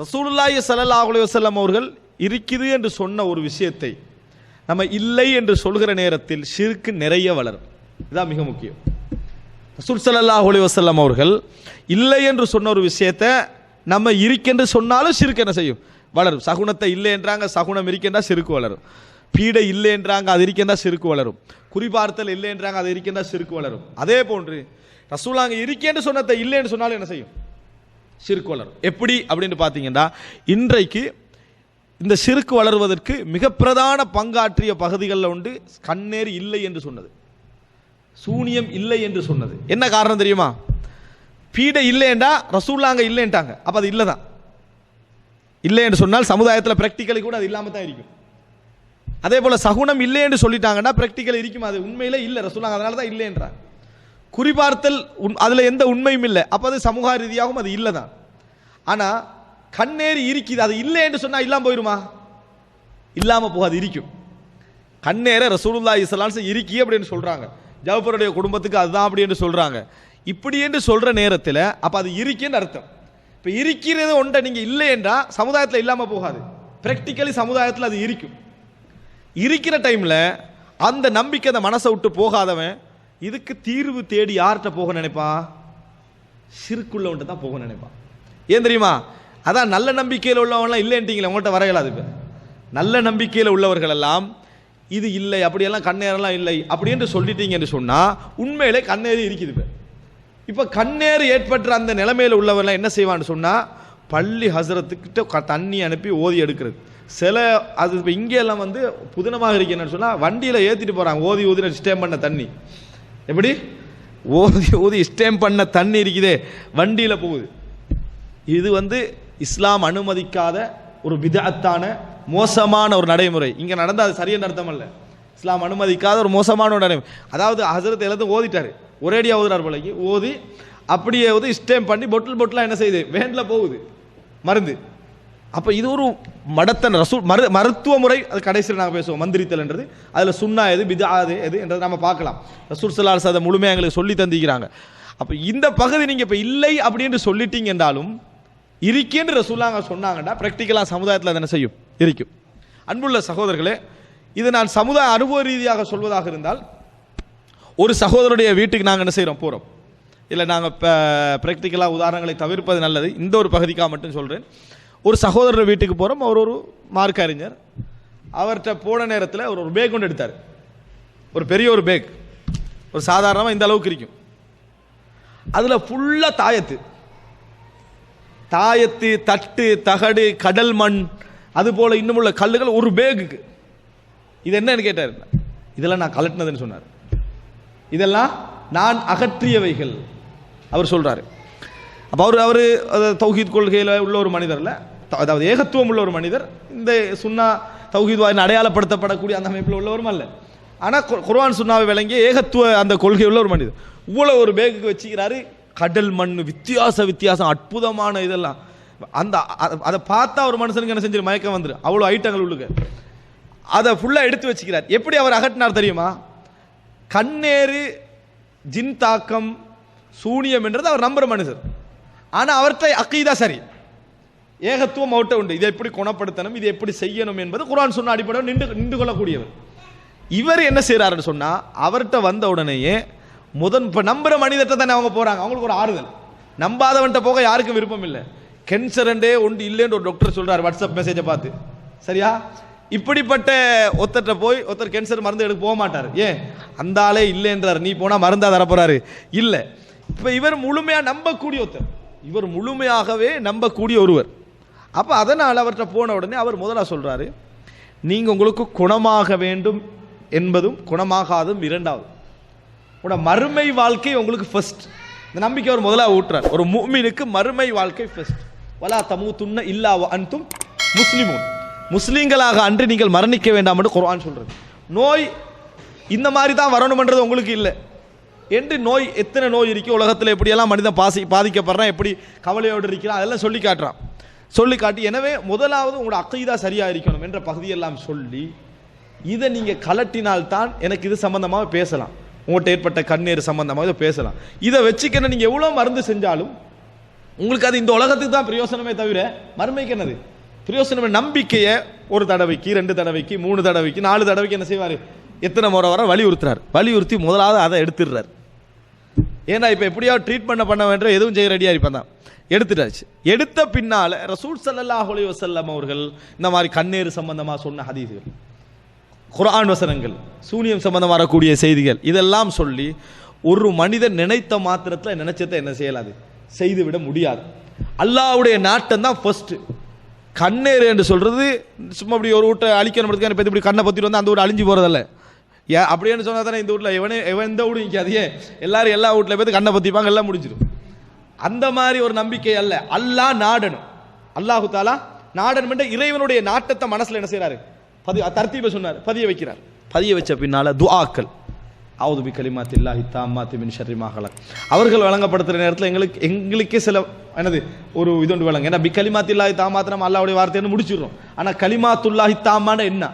ரசூலுல்லாஹி ஸல்லல்லாஹு அலைஹி வஸல்லம் அவர்கள் இருக்குது என்று சொன்ன ஒரு விஷயத்தை நம்ம இல்லை என்று சொல்கிற நேரத்தில் ஷிர்க் நிறைய வளரும். இதுதான் மிக முக்கியம். ரசூல் ஸல்லல்லாஹு அலைஹி வஸல்லம் அவர்கள் இல்லை என்று சொன்ன ஒரு விஷயத்தை நம்ம இருக்கென்று சொன்னாலும் ஷிர்க் என்ன செய்யும்? வளரும். சகுனத்தை இல்லை என்றாங்க, சகுனம் இருக்கின்றா ஷிர்க் வளரும். பீடை இல்லை என்றாங்க, அது இருக்கின்றா ஷிர்க் வளரும். குறிபார்த்தல் இல்லை என்றாங்க, அது இருக்கின்றா ஷிர்க் வளரும். அதே போன்று ரசூலாங்க இருக்கேன்னு சொன்னதை இல்லை என்று சொன்னாலும் என்ன செய்யும்? ஷிர்க் வளரும். எப்படி அப்படின்னு பார்த்தீங்கன்னா, இன்றைக்கு இந்த ஷிர்க் வளருவதற்கு மிக பிரதான பங்காற்றிய பகுதிகளில் உண்டு கண்ணேர் இல்லை என்று சொன்னது, சூனியம் இல்லை என்று சொன்னது. என்ன காரணம் தெரியுமா? பீடை இல்லைன்றா ரசூலாங்க இல்லைன்ட்டாங்க, அப்போ அது இல்லை தான். இல்லை என்று சொன்னால் சமுதாயத்தில் பிராக்டிக்கலி கூட அது இல்லாமல் தான் இருக்கும். அதே போல் சகுனம் இல்லை என்று சொல்லிட்டாங்கன்னா பிராக்டிக்கல் இருக்கும், அது உண்மையிலே இல்லை ரசூலாங்க, அதனால தான் இல்லைன்றாங்க. குறிபார்த்தல் அதில் எந்த உண்மையும் இல்லை, அப்போ அது சமூக ரீதியாகவும் அது இல்லை தான். ஆனால் கண்ணேறி இருக்குது, அது இல்லை என்று சொன்னால் இல்லாமல் போயிடுமா? இல்லாமல் போகாது, இருக்கும். கண்ணேற ரசூலுல்லாஹி ஸல்லல்லாஹு அலைஹி வஸல்லம் இருக்கி அப்படின்னு சொல்கிறாங்க, ஜாஃபருடைய குடும்பத்துக்கு அதுதான் அப்படி என்று சொல்கிறாங்க. இப்படி என்று சொல்கிற நேரத்தில் அப்போ அது இருக்குன்னு அர்த்தம். இப்போ இருக்கிறது ஒன்றை நீங்கள் இல்லை என்றால் சமுதாயத்தில் இல்லாமல் போகாது, ப்ராக்டிக்கலி சமுதாயத்தில் அது இருக்கும். இருக்கிற டைமில் அந்த நம்பிக்கை அந்த மனசை விட்டு போகாதவன் இதுக்கு தீர்வு தேடி யார்கிட்ட போக நினைப்பான்? ஷிர்க்குள்ளவன்ட்ட தான் போக நினைப்பான். ஏன் தெரியுமா? அதான் நல்ல நம்பிக்கையில் உள்ளவங்களாம் இல்லைன்ட்டீங்களே, உங்கள்கிட்ட வர இயலாது. இப்போ நல்ல நம்பிக்கையில் உள்ளவர்கள் எல்லாம் இது இல்லை, அப்படியெல்லாம் கண்ணேரெல்லாம் இல்லை அப்படி என்று சொல்லிட்டீங்கன்னு சொன்னால் உண்மையிலே கண்ணேறு இருக்குது. இப்போ கண்ணேறு ஏற்பட்ட அந்த நிலைமையில் உள்ளவரெல்லாம் என்ன செய்வான்னு சொன்னால், பள்ளி ஹசரத்துக்கிட்ட தண்ணி அனுப்பி ஓதி எடுக்கிறது. சில அது இப்போ இங்கெல்லாம் வந்து புதினமாக இருக்கேன்னு சொன்னால் வண்டியில் ஏற்றிட்டு போகிறாங்க, ஓதி ஊதி ஸ்டேம் பண்ண தண்ணி. எப்படி ஓதி ஊதி ஸ்டேம் பண்ண தண்ணி இருக்குதே வண்டியில் போகுது. இது வந்து இஸ்லாம் அனுமதிக்காத ஒரு பிதஅத்தான மோசமான ஒரு நடைமுறை. இங்கே நடந்தால் அது சரியான அர்த்தம் அல்ல, இஸ்லாம் அனுமதிக்காத ஒரு மோசமான ஒரு நடைமுறை. அதாவது ஹசரத் எல்லாத்தையும் ஓதிட்டாரு, ஒரேடியாக ஓதுறாரு போலக்கு, ஓதி அப்படியே ஓதி ஸ்டேம் பண்ணி பொட்டிலாக என்ன செய்யுது, வேனில் போகுது மருந்து. அப்போ இது ஒரு மடத்தன் ரசூல் மருத்துவ முறை. அது கடைசியில் நாங்கள் பேசுவோம் மந்திரித்தல்ன்றது, அதில் சுன்னா எது பிதா எது என்றதை நம்ம பார்க்கலாம். ரசூல் ஸல்லல்லாஹு அலைஹி வஸல்லம் முழுமையாக எங்களுக்கு சொல்லி தந்திக்கிறாங்க. அப்போ இந்த பகுதி நீங்கள் இப்போ இல்லை அப்படின்னு சொல்லிட்டீங்க என்றாலும் இருக்கேன்னு ரசூலாங்க சொன்னாங்கன்னா ப்ராக்டிக்கலாக சமுதாயத்தில் அது என்ன செய்யும்? இருக்கும். அன்புள்ள சகோதரர்களே, இது நான் சமுதாய அனுபவ ரீதியாக சொல்வதாக இருந்தால், ஒரு சகோதரருடைய வீட்டுக்கு நாங்கள் என்ன செய்கிறோம், போகிறோம். இல்லை நாங்கள் இப்போ ப்ராக்டிக்கலாக உதாரணங்களை தவிர்ப்பது நல்லது, இந்த ஒரு பகுதிக்காக மட்டும் சொல்கிறேன். ஒரு சகோதரர் வீட்டுக்கு போகிறோம், அவர் ஒரு மார்க் அறிஞர். அவர்கிட்ட போன நேரத்தில் அவர் ஒரு பேக் கொண்டு எடுத்தார், ஒரு பெரிய ஒரு பேக், ஒரு சாதாரணமாக இந்த அளவுக்கு இருக்கும். அதில் ஃபுல்லாக தாயத்து தட்டு தகடு கடல் மண் அதுபோல் இன்னும் உள்ள கல்லுகள் ஒரு பேகுக்கு. இது என்னன்னு கேட்டார். இதெல்லாம் நான் கலட்டினதுன்னு சொன்னார், இதெல்லாம் நான் அகற்றியவைகள் அவர் சொல்கிறாரு. அப்போ அவர் தௌஹீத் கொள்கையில் உள்ள ஒரு மனிதர்ல, அதாவது ஏகத்துவம் உள்ள ஒரு மனிதர், இந்த சுன்னா தௌஹீத் வாயின் அடையாளப்படுத்தப்படக்கூடிய அந்த அமைப்பில் உள்ளவரும் அல்ல. ஆனால் குர்ஆன் சுன்னாவை விளங்கிய ஏகத்துவ அந்த கொள்கை உள்ள ஒரு மனிதர். இவ்வளோ ஒரு பேக்குக்கு வச்சுக்கிறாரு, கடல் மண் வித்தியாசம் அற்புதமான இதெல்லாம். அந்த அதை பார்த்தா ஒரு மனுஷனுக்கு என்ன செஞ்சு மயக்கம் வந்துடும், அவ்வளோ ஐட்டங்கள் உள்ளுக்கு. அதை ஃபுல்லாக எடுத்து வச்சுக்கிறார். எப்படி அவர் அகற்றினார் தெரியுமா? கண்ணேறு ஜின் தாக்கம் சூனியம் என்றது அவர் நம்புற மனுஷர். ஆனால் அவர்கிட்ட அக்கீதா சரி, ஏகத்துவம் அவர்கிட்ட உண்டு. இதை எப்படி குணப்படுத்தணும், இதை எப்படி செய்யணும் என்பது குர்ஆன் சொன்ன அடிப்படையில் நின்று கொள்ளக்கூடியவர். இவர் என்ன செய்கிறாருன்னு சொன்னால், அவர்கிட்ட வந்த உடனேயே இப்போ நம்புற மனிதர்கிட்ட தானே அவங்க போகிறாங்க, அவங்களுக்கு ஒரு ஆறுதல். நம்பாதவன்கிட்ட போக யாருக்கும் விருப்பம் இல்லை. கேன்சரண்டே ஒன்று இல்லைன்னு ஒரு டாக்டர் சொல்கிறார் வாட்ஸ்அப் மெசேஜை பார்த்து, சரியா? இப்படிப்பட்ட ஒருத்தர்கிட்ட போய் ஒருத்தர் கேன்சர் மருந்து எடுக்க போக மாட்டார். ஏன்? அந்த ஆளே இல்லைன்றார், நீ போனால் மருந்தா தரப்போறாரு இல்லை. இப்போ இவர் முழுமையாக நம்பக்கூடிய ஒருத்தர், இவர் முழுமையாகவே நம்பக்கூடிய ஒருவர். அப்போ அதனால் அவர்கிட்ட போன உடனே அவர் முதலாக சொல்கிறாரு, நீங்கள் உங்களுக்கு குணமாக வேண்டும் என்பதும் குணமாகாதும் இரண்டாவது, உங்களோட மறுமை வாழ்க்கை உங்களுக்கு ஃபர்ஸ்ட். இந்த நம்பிக்கை அவர் முதலாக ஊட்டுறார். ஒரு முஃமினுக்கு மறுமை வாழ்க்கை ஃபர்ஸ்ட். வலா தமூதுன்ன இல்லா வ அன்தும் முஸ்லிமூன், முஸ்லீம்களாக அன்று நீங்கள் மரணிக்க வேண்டாம் என்று குர்ஆன் சொல்கிறது. நோய் இந்த மாதிரி தான் வரணும்ன்றது உங்களுக்கு இல்லை என்று, நோய் எத்தனை நோய் இருக்கு உலகத்தில், எப்படியெல்லாம் மனிதன் பாதிக்கப்படுறான், எப்படி கவலையோடு இருக்கிறான், அதெல்லாம் சொல்லி காட்டுறான். சொல்லி காட்டி, எனவே முதலாவது உங்களோட அக்கீதா சரியாக இருக்கணும் என்ற பகுதியெல்லாம் சொல்லி, இதை நீங்கள் கலட்டினால்தான் எனக்கு இது சம்பந்தமாக பேசலாம், உங்கள்கிட்ட ஏற்பட்ட கண்ணீர் சம்பந்தமாக இதை பேசலாம். இதை வச்சுக்கணும். நீங்கள் எவ்வளோ மருந்து செஞ்சாலும் உங்களுக்கு அது இந்த உலகத்துக்கு தான் பிரயோசனமே தவிர மறுமைக்கு என்னது பிரயோசனம்? நம்பிக்கையை ஒரு தடவைக்கு 2 தடவைக்கு 3 தடவைக்கு 4 தடவைக்கு என்ன செய்வார்? எத்தனை முறை வர வலியுறுத்துறார். வலியுறுத்தி முதலாவது அதை எடுத்துடுறார். ஏன்னா இப்போ எப்படியாவது ட்ரீட்மெண்ட் பண்ண வேண்டிய எதுவும் செய்ய ரெடியாக இருப்பான் தான். எடுத்துட்டாச்சு. எடுத்த பின்னால் ரசூல் ஸல்லல்லாஹு அலைஹி வஸல்லம் அவர்கள் இந்த மாதிரி கண்ணீர் சம்பந்தமாக சொன்ன ஹதீஸ்கள், குர்ஆன் வசனங்கள், சூனியம் சம்பந்தமாக வரக்கூடிய செய்திகள், இதெல்லாம் சொல்லி ஒரு மனிதன் நினைத்த மாத்திரத்தில் நினைச்சதை என்ன செய்யலாது? செய்துவிட முடியாது. அல்லாஹ்வுடைய நாட்டம் தான் ஃபர்ஸ்ட். கண்ணேறு என்று சொல்றது சும்மா இப்படி ஒரு வீட்டை அழிக்கணும், இப்படி கண்ணை பற்றிட்டு வந்து அந்த வீடு அழிஞ்சு போகிறதல்ல. அப்படின்னு சொன்னா தானே இந்த வீட்டில் எவன் இந்த வீடு நிற்காதே, எல்லாரும் எல்லா வீட்டில் போய் கண்ணை பற்றிப்பாங்க, எல்லாம் முடிஞ்சிடும். அந்த மாதிரி ஒரு நம்பிக்கை அல்ல. அல்லாஹ் நாடணும், அல்லாஹு தாலா நாடணும் என்ற இறைவனுடைய நாட்டத்தை மனசில் என்ன செய்யறாரு? தர்த்தீபை சொன்னார், பதிய வைக்கிறார். பதிய வச்ச பின்னால துஆக்கள், அவுது பி கலிமாத்தில்லாஹி தாம்மாத்தி மின் ஷர்ரி மா ஹலக், அவர்கள் வழங்கப்படுத்துகிற நேரத்தில் எங்களுக்கே சில என்னது ஒரு இது ஒன்று வழங்க. ஏன்னா பி கலிமாத்தில்லாஹி தாம்மாத்து நம்ம அல்லாஹ்வுடைய வார்த்தைன்னு முடிச்சிடுறோம். ஆனால் கலிமாத்துல்லாஹி தாம்மான என்ன,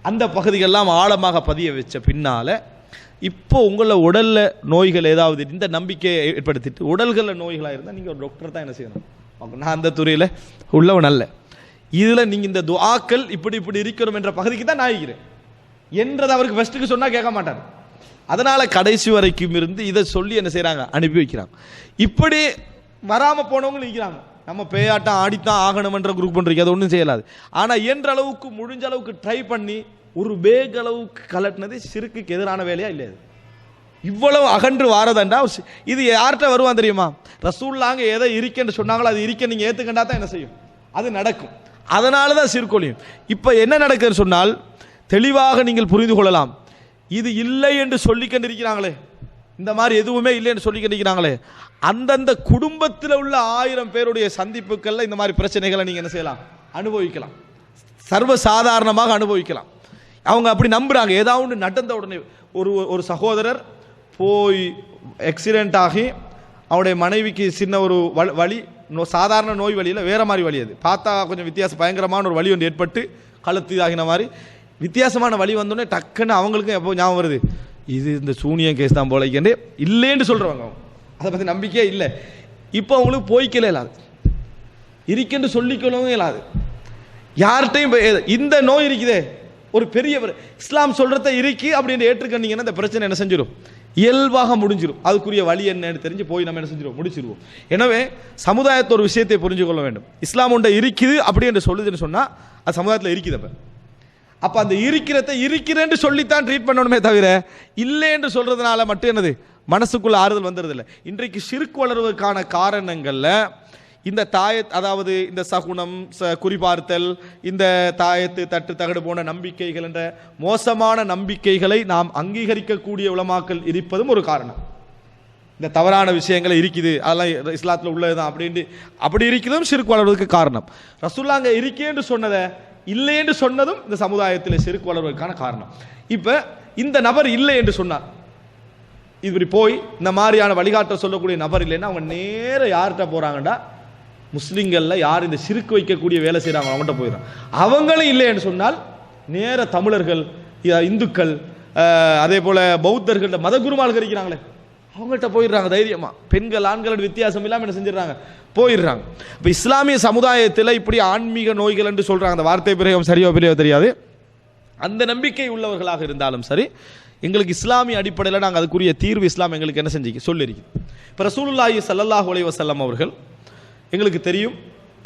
அந்த பகுதிகளெல்லாம் ஆழமாக பதிய வச்ச பின்னால இப்போ உங்களை உடல்ல நோய்கள் ஏதாவது இந்த நம்பிக்கையை ஏற்படுத்திட்டு உடல்களில் நோய்களாக இருந்தால் நீங்கள் ஒரு டாக்டர் தான் என்ன செய்யணும். நான் அந்த துறையில் உள்ளவன் அல்ல. இதில் நீங்கள் இந்த துஆக்கள் இப்படி இப்படி இருக்கணும் என்ற பகுதிக்கு தான் நான் இருக்கிறேன் என்றதை அவருக்கு ஃபஸ்ட்டுக்கு சொன்னால் கேட்க மாட்டார். அதனால கடைசி வரைக்கும் இருந்து இதை சொல்லி என்ன செய்யறாங்க? அனுப்பி வைக்கிறாங்க. இப்படி வராமல் போனவங்க நிற்கிறாங்க. நம்ம பேயாட்டம் ஆடித்தான் ஆகணும்ன்ற குரூப் பண்ணுறீங்க, அது ஒன்றும் செய்யலாது. ஆனால் என்ற அளவுக்கு முடிஞ்ச அளவுக்கு ட்ரை பண்ணி ஒரு பேக் அளவுக்கு கலட்டினது ஷிர்க்குக்கு எதிரான வேலையா இல்லை. இவ்வளவு அகன்று வாரதண்டா இது யார்கிட்ட வருவான் தெரியுமா? ரசூலுல்லாஹ் எதை இருக்கேன்னு சொன்னாங்களோ அது இருக்க நீங்கள் ஏற்றுக்கண்டா தான் என்ன செய்யும், அது நடக்கும். அதனால தான் ஷிர்கொலியும். இப்போ என்ன நடக்குதுன்னு சொன்னால் தெளிவாக நீங்கள் புரிந்து கொள்ளலாம். இது இல்லை என்று சொல்லிக்கொண்டிருக்கிறாங்களே, இந்த மாதிரி எதுவுமே இல்லை என்று சொல்லிக்கொண்டிருக்கிறாங்களே, அந்தந்த குடும்பத்தில் உள்ள 1000 பேருடைய சந்திப்புகளில் இந்த மாதிரி பிரச்சனைகளை நீங்கள் என்ன செய்யலாம்? அனுபவிக்கலாம், சர்வசாதாரணமாக அனுபவிக்கலாம். அவங்க அப்படி நம்புறாங்க. ஏதாவது நடந்த உடனே ஒரு சகோதரர் போய் ஆக்சிடென்ட் ஆகி அவருடைய மனைவிக்கு சின்ன ஒரு வலி, சாதாரண நோய் வழியில் வேற மாதிரி வலி, அது பார்த்தா கொஞ்சம் வித்தியாசம், பயங்கரமான ஒரு வலி ஒன்று ஏற்பட்டு கழுத்து ஆகின மாதிரி வித்தியாசமான வழி வந்தோடனே டக்குன்னு அவங்களுக்கும் எப்போ ஞாபகம் வருது, இது இந்த சூனியம் கேஸ் தான் போல இல்லைன்னு சொல்கிறவங்க. அதை பற்றி நம்பிக்கையே இல்லை. இப்போ அவங்களுக்கு போய்க்கல இல்லாது, இருக்குன்னு சொல்லிக்கொள்ளவும் இல்லாது. யார்கிட்டையும் இந்த நோய் இருக்குதே ஒரு பெரிய இஸ்லாம் சொல்றத இருக்கு அப்படின்னு ஏற்றுக்கண்டீங்கன்னா இந்த பிரச்சனை என்ன செஞ்சிடும்? இயல்பாக முடிஞ்சிடும். அதுக்குரிய வழி என்னன்னு தெரிஞ்சு போய் நம்ம என்ன செஞ்சிடும்? முடிச்சிருவோம். எனவே சமுதாயத்தை ஒரு விஷயத்தை புரிஞ்சு கொள்ள வேண்டும். இஸ்லாம் ஒன்றை இருக்குது அப்படி என்று சொல்லுதுன்னு சொன்னால் அது சமுதாயத்தில் இருக்குது. அப்போ அந்த இருக்கிறேன்னு சொல்லித்தான் ட்ரீட் பண்ணணுமே தவிர இல்லை என்று சொல்றதுனால மட்டும் என்னது மனசுக்குள்ள ஆறுதல் வந்துடுதில்லை. இன்றைக்கு ஷிர்க் வளர்வதற்கான காரணங்களில் இந்த தாயத், அதாவது இந்த சகுனம், குறிபார்த்தல், இந்த தாயத்து தட்டு தகடு போன நம்பிக்கைகள் என்ற மோசமான நம்பிக்கைகளை நாம் அங்கீகரிக்கக்கூடிய உலமாக்கள் இருப்பதும் ஒரு காரணம். இந்த தவறான விஷயங்களை இருக்குது, அதெல்லாம் இஸ்லாத்தில் உள்ளதுதான் அப்படின்ட்டு அப்படி இருக்கிறதும் ஷிர்க் வளர்வதற்கு காரணம். ரசூலுல்லாஹ் அங்கே இருக்கேன்னு சொன்னதை இல்லை என்று சொன்னதும் இந்த சமுதாயத்தில் ஷிர்க் வளர்வதற்கான காரணம். இப்போ இந்த நபர் இல்லை என்று சொன்னார், இப்படி போய் இந்த மாதிரியான வழிகாட்ட சொல்லக்கூடிய நபர் இல்லைன்னா அவங்க நேர யார்கிட்ட போறாங்கடா? முஸ்லிம்களில் யார் இந்த ஷிர்க் வைக்கக்கூடிய வேலை செய்கிறாங்க அவங்கள்ட்ட போயிடும். அவங்களும் இல்லைன்னு சொன்னால் நேர தமிழர்கள், இந்துக்கள், அதே போல பௌத்தர்கள், மத குருமார்கள் இருக்கிறாங்களே அவங்கள்ட்ட போயிடுறாங்க தைரியமா. பெண்கள் ஆண்களோட வித்தியாசம் இல்லாமல் என்ன செஞ்சிடறாங்க? போயிடுறாங்க. இப்போ இஸ்லாமிய சமுதாயத்தில் இப்படி ஆன்மீக நோய்கள் என்று சொல்றாங்க, அந்த வார்த்தை பிரயோகம் சரியோ பெரியோ தெரியாது. அந்த நம்பிக்கை உள்ளவர்களாக இருந்தாலும் சரி, எங்களுக்கு இஸ்லாமிய அடிப்படையில் நாங்கள் அதுக்குரிய தீர்வு இஸ்லாம் எங்களுக்கு என்ன செஞ்சு சொல்லியிருக்கு. இப்போ ரசூலுல்லாஹி ஸல்லல்லாஹு அலைஹி வஸல்லம் அவர்கள் எங்களுக்கு தெரியும்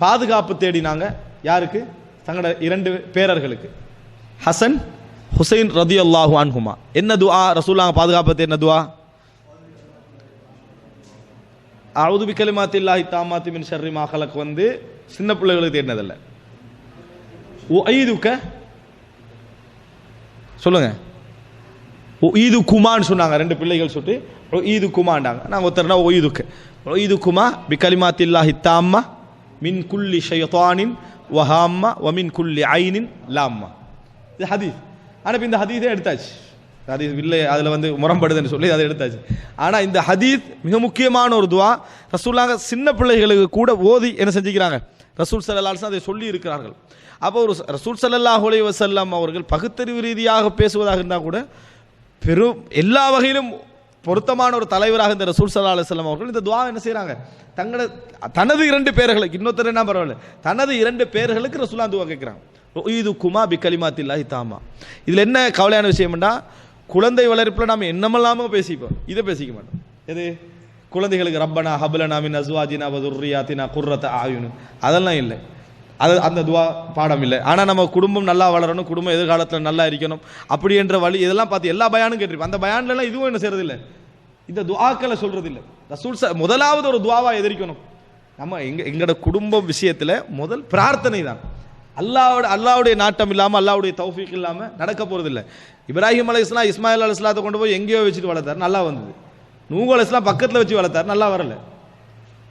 பாதுகாப்பு தேடினாங்க. யாருக்கு? தங்களோட 2 பேரர்களுக்கு, ஹசன் ஹுசைன் ரதியல்லாஹு அன்ஹுமா. என்ன துஆ ரசூலுல்லாஹ் பாதுகாப்பு தேடின துஆ? அஊது பிகலிமாத்தில்லாஹி தாம்மாத்தி மின் ஷர்ரி மா ஹலக் வந்து சின்ன பிள்ளைகளுக்கு தேடினதில்ல. உஈதுக சொல்லுங்க, உஈது குமான்னு சொன்னாங்க. 2 பிள்ளைகள் சொல்லிட்டு உஈது குமாண்டாங்க. நாங்கள் ஒருத்தர்னா உஈதுக்கு உஈதுகுமா பிகலிமாத்தில்லாஹி தாம்மா மின் குல்லி ஷைத்தானின் வஹாம்மா வமின் குல்லி ஐனின் லாம்மா. இது ஹதீஸ். ஆனால் இந்த ஹதீஸே எடுத்தாச்சு. ஹதீஸ் இல்லை, அதில் வந்து முரண்படுதுன்னு சொல்லி அதை எடுத்தாச்சு. ஆனால் இந்த ஹதீஸ் மிக முக்கியமான ஒரு துவா. ரசூலுல்லாஹ் சின்ன பிள்ளைகளுக்கு கூட ஓதி என்ன செஞ்சுக்கிறாங்க? ரசூல் ஸல்லல்லாஹு அலைஹி வஸல்லம் அதை சொல்லி இருக்கிறார்கள். அப்போ ஒரு ரசூல் ஸல்லல்லாஹு அலைஹி வஸல்லம் அவர்கள் பகுத்தறிவு ரீதியாக பேசுவதாக இருந்தால் கூட பெரும் எல்லா வகையிலும் பொருத்தமான ஒரு தலைவராக இந்த ரசூல் ஸல்லல்லாஹு அலைஹி வஸல்லம் அவர்கள் இந்த துஆ என்ன செய்றாங்க, தனது 2 பேர்களுக்கு, இன்னொருத்தர் என்ன பரவாயில்ல, தனது 2 பேர்களுக்கு ரசூலுல்லாஹ் துஆ கேட்கிறாங்க. உஈதுகுமா பிகலிமாத்தில்லாஹி தாமா. இதுல என்ன கவலையான விஷயம்னா, குழந்தை வளர்ப்புல நாம என்னமெல்லாமோ பேசிப்போம், இதை பேசிக்க மாட்டோம். எது குழந்தைகளுக்கு ரப்பனா ஹப்லனா மின் அஸ்வாஜினா வ துர்ரியாத்தினா குர்ரத அயுன், அதெல்லாம் இல்லை, அது அந்த துவா பாடம் இல்லை. ஆனால் நம்ம குடும்பம் நல்லா வளரணும், குடும்பம் எதிர்காலத்தில் நல்லா இருக்கணும் அப்படி என்ற வழி இதெல்லாம் பார்த்து எல்லா பயானும் கேட்டிருப்போம். அந்த பயான்லாம் இதுவும் என்ன செய்யறது இல்லை, இந்த துஆக்களை சொல்றது இல்லை. ரசூல் முதலாவது ஒரு துவாவா எதிர்க்கணும். நம்ம எங்களோட குடும்பம் விஷயத்தில் முதல் பிரார்த்தனை தான். அல்லாவுடைய நாட்டம் இல்லாமல், அல்லாவுடைய தௌஃபீக் இல்லாமல் நடக்க போறது இல்லை. இப்ராஹிம் அலைஹிஸ்ஸலாம் இஸ்மாயில் அலைஹிஸ்ஸலாத்தை கொண்டு போய் எங்கேயோ வச்சுட்டு வளர்த்தார், நல்லா வந்தது. நூஹ் அலைஹிஸ்ஸலாம் பக்கத்தில் வச்சு வளர்த்தார், நல்லா வரல.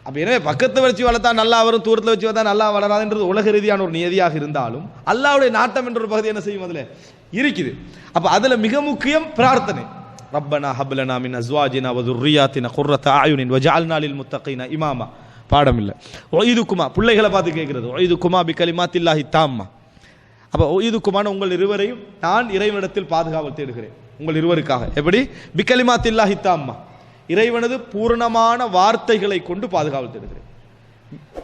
அப்போ எனவே பக்கத்தில் வச்சு வளர்த்தா நல்லா வரும், தூரத்தில் வச்சு வளர்த்தா நல்லா வளராதுன்றது உலக ரீதியான ஒரு நியதியாக இருந்தாலும் அல்லாவுடைய நாட்டம் என்ற ஒரு பகுதி என்ன செய்யும் அதில் இருக்குது. அப்போ அதில் மிக முக்கியம் பிரார்த்தனை. ரப்பனா ஹப்லனா மின் அஸ்வாஜினா வ துர்ரியாத்தினா குர்ரத அயுனின் வஜஅல்னா லில் முத்தகீனா இமாமா. பாடம் இல்லை. ஒய்துக்குமா, பிள்ளைகளை பார்த்து கேட்கிறது. ஒய்துக்குமா பி கலிமாத்தில்லாஹி தாம்மா. அப்போ ஒய்துக்குமான உங்கள் இருவரையும் நான் இறைவனிடத்தில் பாதுகாவல் தேடுகிறேன், உங்கள் இருவருக்காக. எப்படி? பி கலிமாத்தில்லாஹி தாம்மா, இறைவனது பூரணமான வார்த்தைகளை கொண்டு பாதுகாவல் தேடுகிறேன்.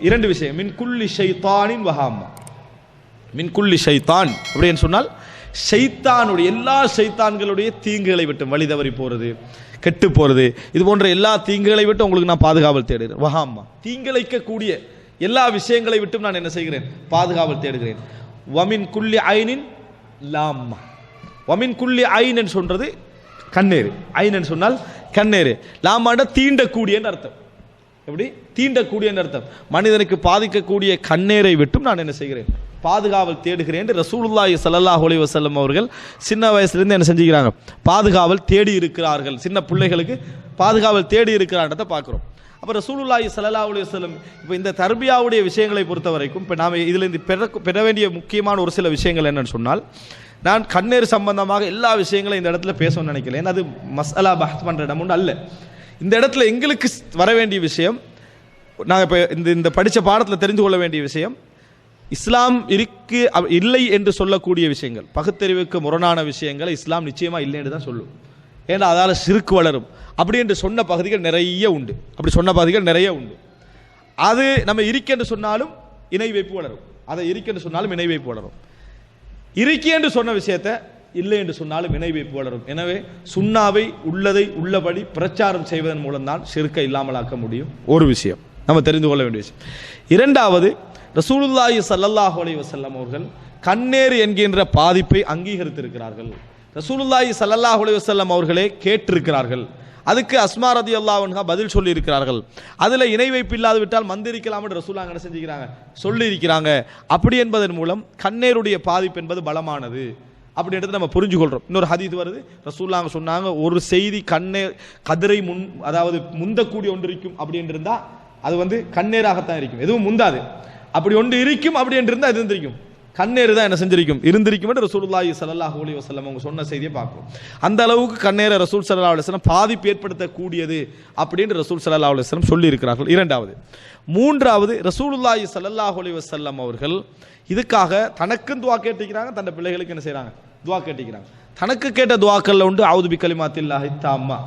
2 விஷயம். மின் குல்லி ஷைத்தானின் வஹாமா. மின் குல்லி ஷைத்தான் அப்படின்னு சொன்னால் ஷைத்தானுடைய எல்லா ஷைத்தான்களுடைய தீங்குகளை விட்டு, வழி தவறி போறது, கெட்டு போறது, இது போன்ற எல்லா தீங்குகளை விட்டு உங்களுக்கு நான் பாதுகாவல் தேடுகிறேன். வஹாமா, தீங்கிழைக்கக்கூடிய எல்லா விஷயங்களை விட்டும் நான் என்ன செய்கிறேன், பாதுகாவல் தேடுகிறேன். வமின் குல்லி ஐனின் லாம்மா. வமின் குல்லி ஐன் சொல்றது கண்ணேறு. ஐன் சொன்னால் கண்ணேறு. லாமாண்ட தீண்டக்கூடிய அர்த்தம். எப்படி? தீண்டக்கூடிய அர்த்தம். மனிதனுக்கு பாதிக்கக்கூடிய கண்ணேரை விட்டும் நான் என்ன செய்கிறேன், பாதுகாவல் தேடுகிறேன் என்று ரசூலுல்லாஹி ஸல்லல்லாஹு அலைஹி வஸல்லம் அவர்கள் சின்ன வயசுலேருந்து என்ன செஞ்சுக்கிறாங்க, பாதுகாவல் தேடி இருக்கிறார்கள். சின்ன பிள்ளைகளுக்கு பாதுகாவல் தேடி இருக்கிறான்றதை பார்க்குறோம். அப்போ ரசூலுல்லாஹி ஸல்லல்லாஹு அலைஹி வஸல்லம் இப்போ இந்த தர்பியாவுடைய விஷயங்களை பொறுத்த வரைக்கும் இப்போ நாம் இதில் இந்த பெற வேண்டிய முக்கியமான ஒரு சில விஷயங்கள் என்னன்னு சொன்னால், நான் கண்ணேறு சம்பந்தமாக எல்லா விஷயங்களையும் இந்த இடத்துல பேசணும்னு நினைக்கல. ஏன்னா அது மஸ்அலா பஹ்ஸ் பண்ணுற இடம் ஒன்று அல்ல. இந்த இடத்துல எங்களுக்கு வர வேண்டிய விஷயம், நாங்கள் இப்போ இந்த படித்த பாடத்தில் தெரிந்து கொள்ள வேண்டிய விஷயம், இஸ்லாம் இல்லை என்று சொல்லக்கூடிய விஷயங்கள், பகுத்தறிவுக்கு முரணான விஷயங்களை இஸ்லாம் நிச்சயமாக இல்லை என்று தான் சொல்லும். ஏன்னா அதால் ஷிர்க் வளரும் அப்படி என்று சொன்ன பகுதிகள் நிறைய உண்டு. அப்படி சொன்ன பகுதிகள் நிறைய உண்டு. அது நம்ம இருக்கென்று சொன்னாலும் இணை வைப்பு வளரும், அதை இருக்கென்று சொன்னாலும் இணை வைப்பு வளரும். இருக்கி என்று சொன்ன விஷயத்தை இல்லை என்று சொன்னாலும் இணை வைப்பு வளரும். எனவே சுன்னாவை உள்ளதை உள்ளபடி பிரச்சாரம் செய்வதன் மூலம்தான் ஷிர்க்கை இல்லாமலாக்க முடியும். ஒரு விஷயம் நம்ம தெரிந்து கொள்ள வேண்டிய விஷயம். 2வது, ரசூலுல்லாஹி ஸல்லல்லாஹு அலைஹி வஸல்லம் அவர்கள் கண்ணேறு என்கின்ற பாதிப்பை அங்கீகரித்திருக்கிறார்கள். ரசூலுல்லாஹி ஸல்லல்லாஹு அலைஹி வஸல்லம் அவர்களே கேட்டிருக்கிறார்கள். அதுக்கு அஸ்மா ரலியல்லாஹு அன்ஹா பதில் சொல்லி இருக்கிறார்கள். அதுல இணை வைப்பு இல்லாது விட்டால் மந்திரிக்கலாம் என்று ரசூலுல்லாஹ் என்ன செஞ்சுக்கிறாங்க, சொல்லி இருக்கிறாங்க. அப்படி என்பதன் மூலம் கண்ணேருடைய பாதிப்பு என்பது பலமானது அப்படின்றது நம்ம புரிஞ்சு கொள்றோம். இன்னொரு ஹதீஸ் வருது, ரசூலுல்லாஹ் சொன்னாங்க, ஒரு செய்தி கதிரை அதாவது முந்தக்கூடிய ஒன்று இருக்கும் அப்படின்னு இருந்தா அது கண்ணேராகத்தான் இருக்கும், எதுவும் முந்தாது. அப்படி ஒன்று இருக்கும் அப்படி என்று இருந்தால் எது இருந்திருக்கும், கண்ணேறு தான் என்ன செஞ்சிருக்கும், இருந்திருக்கும் என்று ரசூலுல்லாஹி ஸல்லல்லாஹு அலைஹி வஸல்லம் அவங்க சொன்ன செய்தியை பார்க்கிறோம். அந்த அளவுக்கு கண்ணேரை ரசூல் ஸல்லல்லாஹு அலைஹி வஸல்லம் பாதிப்பு ஏற்படுத்தக்கூடியது அப்படின்னு ரசூல் ஸல்லல்லாஹு அலைஹி வஸல்லம் சொல்லி இருக்கிறார்கள். 2வது. 3வது, ரசூலுல்லாஹி ஸல்லல்லாஹு அலைஹி வஸல்லம் அவர்கள் இதுக்காக தனக்கும் துஆ கேட்டிருக்கிறாங்க, தன் பிள்ளைகளுக்கு என்ன செய்றாங்க, துஆ கேட்டிருக்கிறாங்க. தனக்கு கேட்ட துஆக்கள்ல உண்டு அவுது பி கலிமாத்தில்லாஹி தாம்மா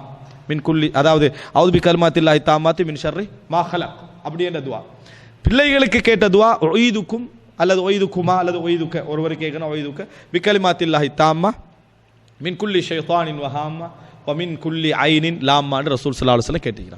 மின் குல்லி, அதாவது அவுது பி கலிமாத்தில்லாஹி தாம்மாத்தி மின் ஷர்ரி மா ஹலக் அப்படி என்ற துஆ. பிள்ளைகளுக்கு கேட்ட துஆ உஈதுக்கும் அல்லது ஒய்துக்குமா அல்லது ஒய்துக்க, ஒருவர் கேட்கணும் ஒய்துக்க பி கலிமாத்தில்லாஹி தாம்மா மின் குல்லி ஷைத்தானின் வஹாம்மா வ மின் குல்லி ஐனின் லாம்மா என்று ரசூல் ஸல்லல்லாஹு அலைஹி வஸல்லம் கேட்டிருக்கிறாங்க.